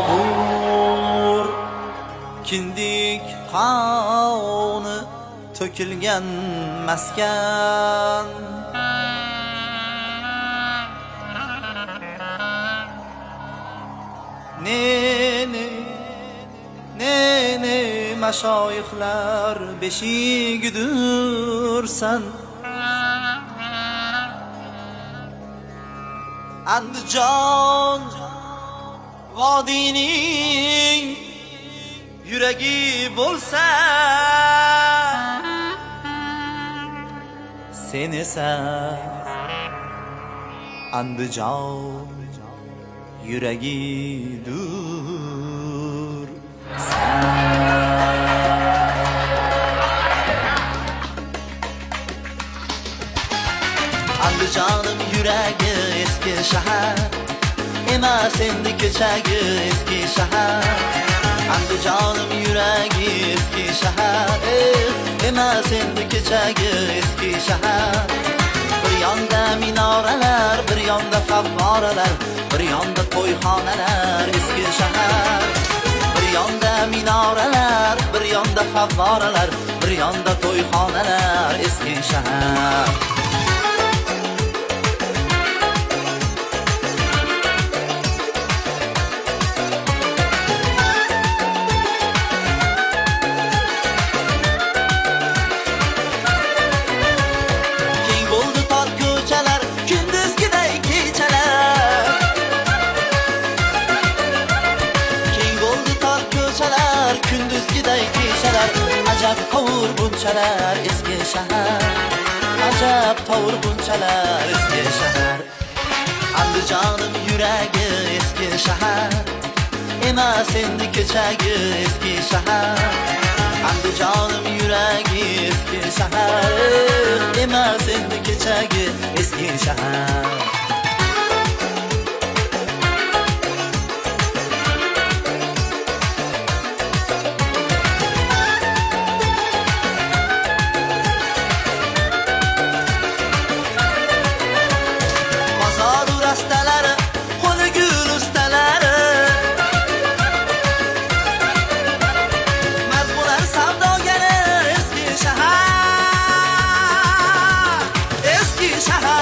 obur kindik qoni to'kilgan maskan. Ne mashoyixlar beshigidursan. Andijon vodiyning yuragi bo'lsa, sen esa Andijon yuragidur. Andijonim yuragi eski shahar emas endi kechagi eski shahar. Andijonim yuragi eski shahar emas endi kechagi eski shahar. Bir yonda minoralar, bir yonda favvoralar, bir yonda to'yxonalar eski shahar. Bir yonda minoralar, bir yonda favvoralar, bir yonda to'yxonalar eski shahar. Kunduzgiday kechalar, ajab tovur bunchalar eski shahar. Ajab tovur bunchalar eski shahar. Andijonim yuragi eski shahar emas endi kechagi eski shahar. Andijonim yuragi eski shahar emas endi kechagi eski shahar. Rastalari, qo'li gul ustalari, mazmunlar savdogari eski shahar, eski shahar.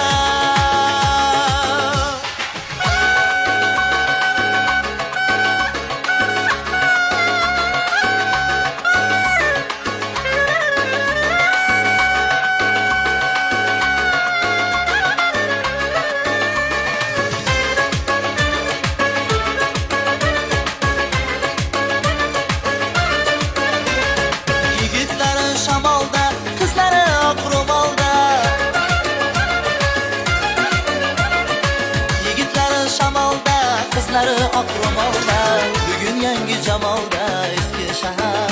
Shamolda, qizlari oq ro'molda. Yigitlari shamolda, qizlari oq ro'molda. Bugun yangi jamolda eski shahar.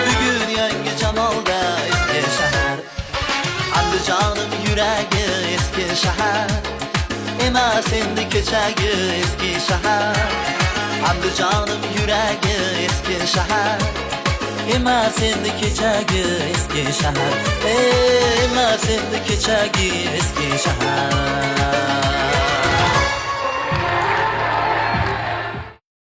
Bugun yangi jamolda eski shahar. Andijonim yuragi eski shahar emas endi kechagi eski shahar. Andijonim yuragi eski shahar emas endi kechagi eski shahar. Emas endi kechagi eski shahar.